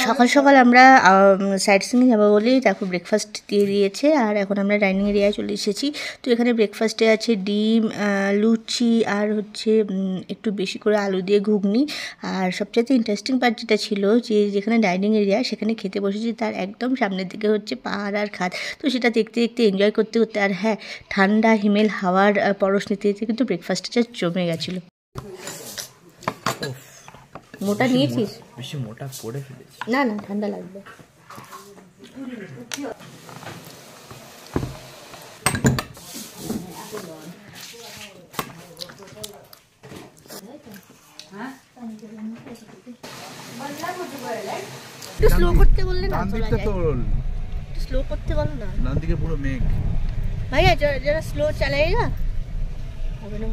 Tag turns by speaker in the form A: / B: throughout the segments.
A: সকাল সকাল আমরা সাইট সিইংয়ে যাবো বলেই দেখো ব্রেকফাস্ট দিয়ে দিয়েছে, আর এখন আমরা ডাইনিং এরিয়ায় চলে এসেছি। তো এখানে ব্রেকফাস্টে আছে ডিম, লুচি, আর হচ্ছে একটু বেশি করে আলু দিয়ে ঘুগনি। আর সবচেয়ে ইন্টারেস্টিং পার্ট যেটা ছিল যে যেখানে ডাইনিং এরিয়া সেখানে খেতে বসেছি, তার একদম সামনের দিকে হচ্ছে পাহাড় আর খাদ। তো সেটা দেখতে দেখতে এনজয় করতে করতে, আর হ্যাঁ, ঠান্ডা হিমেল হাওয়ার পরশ নিতে নিতে কিন্তু ব্রেকফাস্টটা জমে গেছিলো। মোটা নিয়েছিস?
B: বেশি মোটা পড়ে ফেলেছি।
A: না না, ঠান্ডা লাগবে। একটু স্লো করতে বললে না? স্লো করতে বলো না।
B: ডান দিকে পুরো মেঘ
A: ভাইয়া, যারা স্লো চালাएगा হবে না।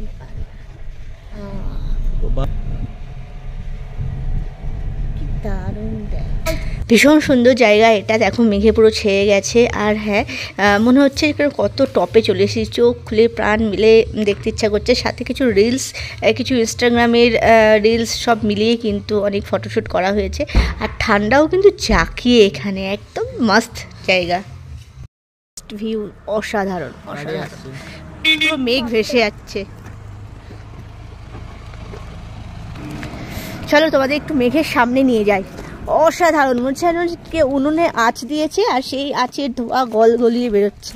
A: ভীষণ সুন্দর জায়গা এটা, দেখো মেঘে পুরো ছেয়ে গেছে। আর হ্যাঁ, মনে হচ্ছে কত টপে চলে এসেছি, চোখ খুলে প্রাণ মিলে দেখতে ইচ্ছা করছে। সাথে কিছু রিলস, কিছু ইনস্টাগ্রামের রিলস সব মিলিয়ে কিন্তু অনেক ফটোশ্যুট করা হয়েছে। আর ঠান্ডাও কিন্তু জাঁকিয়ে এখানে, একদম মাস্ত জায়গা। ভিউ অসাধারণ অসাধারণ, পুরো মেঘ ভেসে যাচ্ছে। চলো তোমাদের একটু মেঘের সামনে নিয়ে যাই। অসাধারণ, মনে হচ্ছে কে উনুনে আঁচ দিয়েছে আর সেই আঁচের ধোঁয়া গলিয়ে বেরোচ্ছে।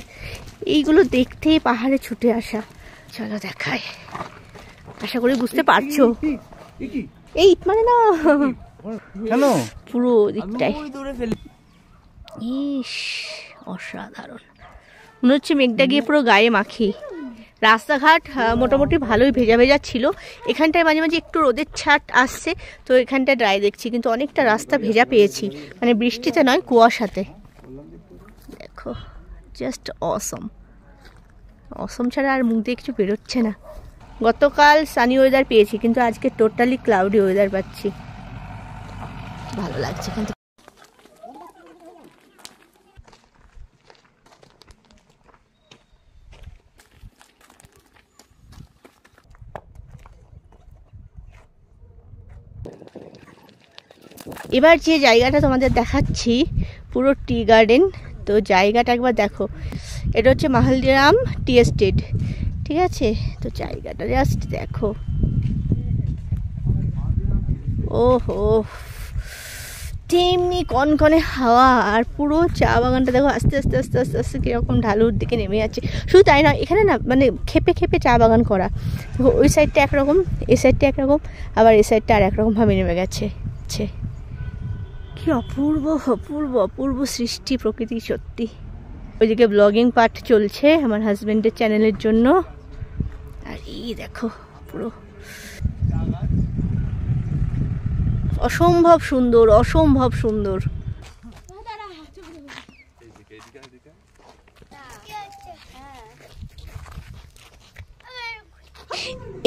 A: এইগুলো দেখতেই পাহাড়ে ছুটে আসা। চলো দেখাই, আশা করি বুঝতে পারছো। এই মানে না, পুরো দিকটাই ইস অসাধারণ। মনে হচ্ছে মেঘটা গিয়ে পুরো গায়ে মাখি। রাস্তাঘাট মোটামুটি ভালোই ভেজা ভেজা ছিল। এখানটায় মাঝে মাঝে একটু রোদের ছাট আসছে, তো এখানটায় ড্রাই দেখছি, কিন্তু অনেকটা রাস্তা ভেজা পেয়েছি, মানে বৃষ্টিতে নয়, কুয়াশাতে। দেখো জাস্ট অসম। অসম ছাড়া আর মুখ দিয়ে কিছু বেরোচ্ছে না। গতকাল সানি ওয়েদার পেয়েছি, কিন্তু আজকে টোটালি ক্লাউডি ওয়েদার পাচ্ছি। ভালো লাগছে কিন্তু। এবার যে জায়গাটা তোমাদের দেখাচ্ছি পুরো টি গার্ডেন। তো জায়গাটা একবার দেখো, এটা হচ্ছে মাহলদিরাম টি এস্টেট, ঠিক আছে? তো জায়গাটা জাস্ট দেখো, ওহো, তেমনি কনকনে হাওয়া। আর পুরো চা বাগানটা দেখো আস্তে আস্তে আস্তে আস্তে আস্তে কীরকম ঢালুর দিকে নেমে যাচ্ছে। শুধু তাই নয়, এখানে না মানে খেপে খেপে চা বাগান করা। ওই সাইডটা একরকম, এই সাইডটা একরকম, আবার এই সাইডটা আর একরকমভাবে নেমে গেছে। কি অপূর্ব অপূর্ব অপূর্ব সৃষ্টি প্রকৃতি, সত্যি। ওইদিকে ব্লগিং পার্ট চলছে আমার হাজবেন্ডের চ্যানেলের জন্য। আর এই দেখো পুরো অসম্ভব সুন্দর, অসম্ভব সুন্দর।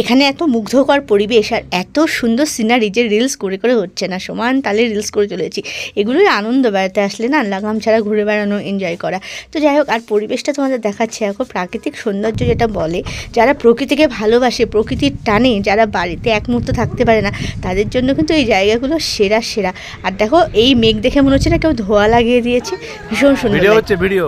A: এখানে এত মুগ্ধকর পরিবেশ আর এত সুন্দর সিনারি যে রিলস করে করে হচ্ছে না, সমান তালে রিলস করে চলেছি। এগুলোই আনন্দ, বেড়াতে আসলে না লাগাম ছাড়া ঘুরে বেড়ানো, এনজয় করা। তো যাই হোক, আর পরিবেশটা তোমাদের দেখাচ্ছে এখন প্রাকৃতিক সৌন্দর্য যেটা বলে, যারা প্রকৃতিকে ভালোবাসে, প্রকৃতির টানে যারা বাড়িতে এক মুহূর্ত থাকতে পারে না, তাদের জন্য কিন্তু এই জায়গাগুলো সেরা সেরা। আর দেখো এই মেঘ দেখে মনে হচ্ছে না কেউ ধোয়া লাগিয়ে দিয়েছে, ভীষণ সুন্দর
B: ভিডিও হচ্ছে ভিডিও।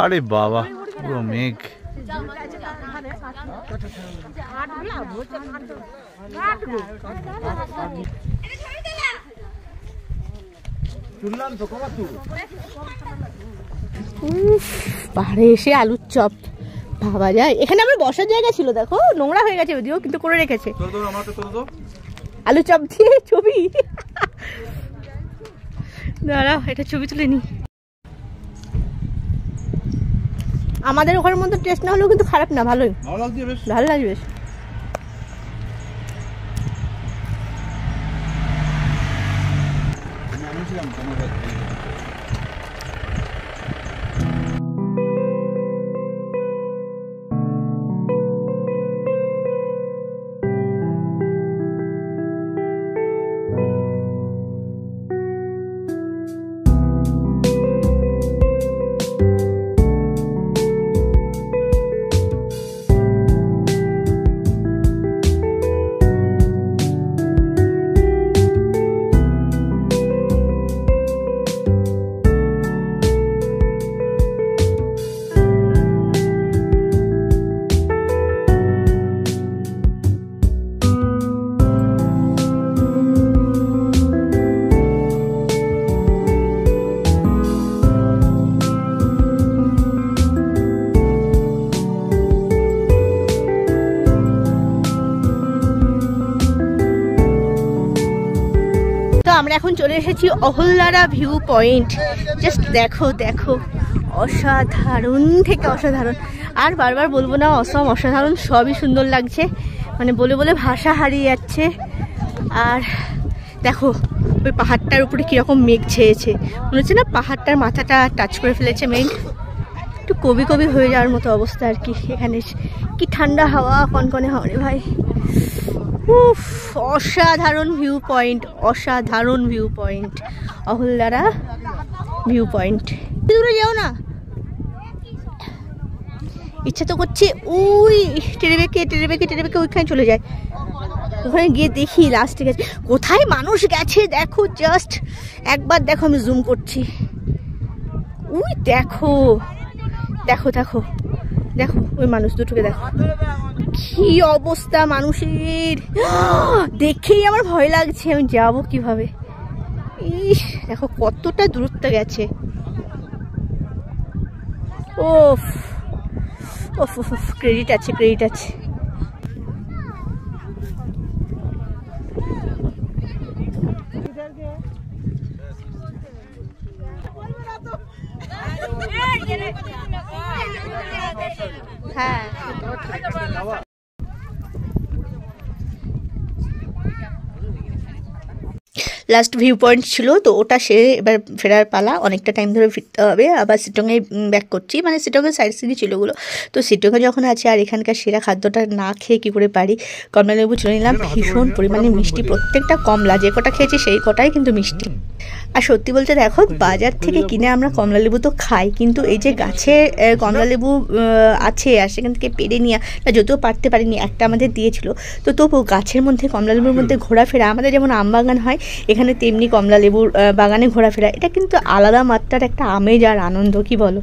B: আরে বাবা, পুরো মেঘ।
A: পাহাড়ে এসে আলুর চপ ভাবা যায়। এখানে আমার বসার জায়গা ছিল, দেখো নোংরা হয়ে গেছে যদিও, কিন্তু করে রেখেছে। আলু চপ দিয়ে ছবি, দাঁড়াও এটা ছবি তুলে নি। আমাদের ওখানের মধ্যে টেস্ট না হলেও কিন্তু খারাপ না, ভালোই, ভালো লাগছে বেশ। আমরা এখন চলে এসেছি অহল্যারা ভিউ পয়েন্ট। জাস্ট দেখো দেখো, অসাধারণ থেকে অসাধারণ। আর বারবার বলবো না, অসাধারণ, সবই সুন্দর লাগছে, মানে বলে বলে ভাষা হারিয়ে যাচ্ছে। আর দেখো ওই পাহাড়টার উপরে কীরকম মেঘ ছেয়েছে, মনে হচ্ছে না পাহাড়টার মাথাটা টাচ করে ফেলেছে মেঘ। একটু কবি কবি হয়ে যাওয়ার মতো অবস্থা আর কি। এখানে কি ঠান্ডা হাওয়া, কনকনে হাওয়া রে ভাই। উফ, অসাধারণ ভিউ পয়েন্ট, অসাধারণ ভিউ পয়েন্ট, অহল্যারা ভিউ পয়েন্ট। দূরে যাও না, ইচ্ছা তো করছে ওই টেনে বেঁকে ওইখানে চলে যায়, ওখানে গিয়ে দেখি লাস্টে গেছে কোথায় মানুষ গেছে। দেখো জাস্ট একবার দেখো, আমি জুম করছি, ওই দেখো দেখো দেখো দেখো ওই মানুষ দুটোকে দেখো, কি অবস্থা মানুষের, দেখেই আমার ভয় লাগছে, আমি যাবো কিভাবে। ইস দেখো কতটা দূরত্ব গেছে। ওফ ওফ ওফ, ক্রেডিট আছে, ক্রেডিট আছে। হ্যাঁ লাস্ট ভিউ পয়েন্ট ছিল তো, ওটা সেরে এবার ফেরার পালা। অনেকটা টাইম ধরে ফিরতে হবে, আবার শিটংয়ে ব্যাক করছি, মানে শিটংয়ের সাইড সিনই ছিল ওগুলো। তো শিটংয়ে যখন আছে আর এখানকার সেরা খাদ্যটা না খেয়ে কী করে পারি। কমলালেবু চলে নিলাম, ভীষণ পরিমাণে মিষ্টি, প্রত্যেকটা কমলা যে কটা খেয়েছি সেই কটাই কিন্তু মিষ্টি। আর সত্যি বলতে দেখো, বাজার থেকে কিনে আমরা কমলালেবু তো খাই, কিন্তু এই যে গাছে কমলালেবু আছে আর সেখান থেকে পেড়ে নিয়ে, যদিও পারতে পারিনি, একটা আমাদের দিয়েছিল, তো তবু গাছের মধ্যে কমলালেবুর মধ্যে ঘোরাফেরা, আমাদের যেমন আম বাগান হয় এখানে তেমনি কমলালেবুর বাগানে ঘোরাফেরা, এটা কিন্তু আলাদা মাত্রার একটা আমেজ আর আনন্দ, কি বলো।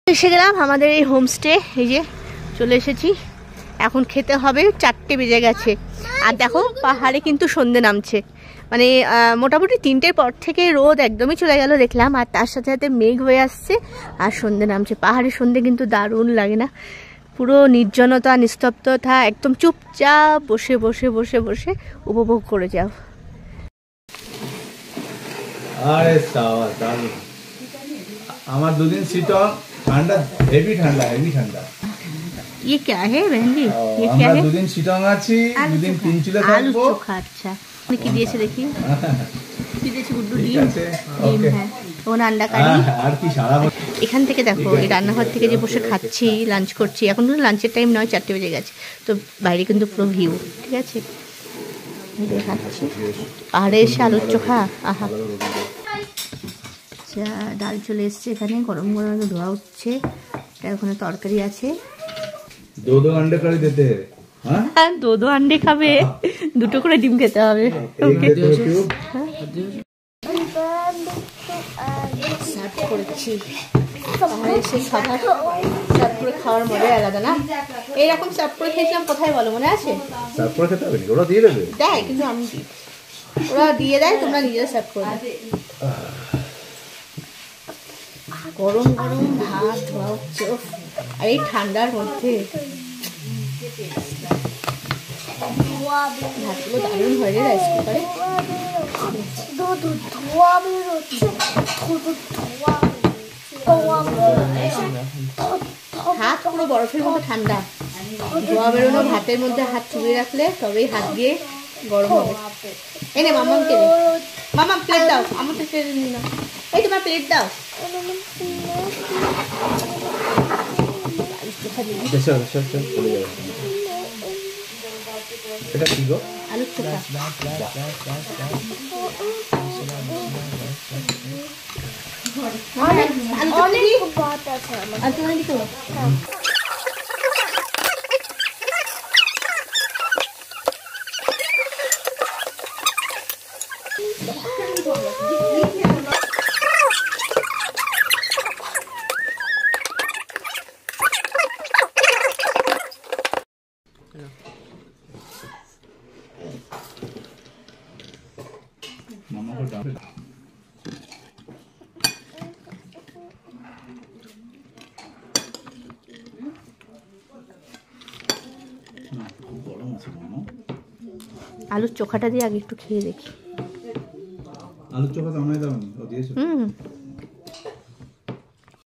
A: এসে গেলাম আমাদের এই হোমস্টে, এই যে চলে এসেছি, এখন খেতে হবে, 4টে বেজে গেছে। আর দেখো পাহাড়ে কিন্তু সন্ধে নামছে, মানে মোটামুটি 3টের পর থেকে রোদ একদমই চলে গেল দেখলাম, আর তার সাথে সাথে মেঘ হয়ে আসছে আর সন্ধে নামছে। পাহাড়ের সন্ধে কিন্তু দারুণ লাগে না, পুরো নির্জনতা, নিস্তব্ধতা, একদম চুপচাপ বসে বসে বসে বসে উপভোগ করে যাও।
B: আরে সাওয়া দারুণ। আমার দুদিন শিটং ঠান্ডা, হেভি ঠান্ডা, হেভি ঠান্ডা।
A: ये क्या है बहन जी, ये क्या
B: আমরা
A: है?
B: দুদিন শিটং আছি, দুদিন তিনচুলে থাকবো।
A: আলু চোখা, আচ্ছা কি দিয়েছে দেখি, কি দিয়েছে গুড্ডু, ডিম, ডিম হ্যাঁ, ওখানে আন্ডা কারি।
B: আর কি সারা
A: এখান থেকে দেখো এই রান্নাঘর থেকে যে বসে খাচ্ছি, লাঞ্চ করছি, এখন কিন্তু লাঞ্চের টাইম নয়, 4টে বেজে গেছে, তো বাইরে কিন্তু পুরো ভিউ, ঠিক আছে, খাচ্ছি পাহাড়ে এসে আলুর চোখা, আহা। আচ্ছা ডাল চলে এসছে এখানে, গরম গরম ধোয়া উঠছে, ওখানে তরকারি আছে।
B: দো अंडे কারি দিতে,
A: হ্যাঁ দো আন্ডে খাবে, 2টো করে ডিম খেতে হবে। সার্ভ করেছি, এসে খাবার সার্ভ করে খাওয়ার মজাই আলাদা না। এইরকম সার্ভ করে খেয়েছিলাম কোথায় বলো, মনে আছে?
B: সার্ভ করে খেতে হবে, ওরা দিয়ে দেবে,
A: দেয় কিন্তু আমি দিই, ওরা দিয়ে দেয়, তোমরা নিজেরা সার্ভ করে দাও। গরম গরম ভাত ধোয়া হচ্ছে, আর এই ঠান্ডার মধ্যে ভাতগুলো দারুণ হয় রে রাইস কুকারে। হাত পুরো বরফের মতো ঠান্ডা, ধোয়া বেরোনো ভাতের মধ্যে হাত চুবিয়ে রাখলে তবেই হাত দিয়ে গরম হবে। এই নে মামাকে দে, মামা প্লেট দাও, আমার তো প্লেট নিই না, এই তোমার প্লেট দাও।
B: এটা কি গো?
A: আলুর চোখা। অনেক ভাত আছে আমার। আলুর চোখাটা দিয়ে আগে একটু খেয়ে দেখি।
B: আলুর চোখা তো আমায় দাওনি, ও দিয়েছো।
A: হুম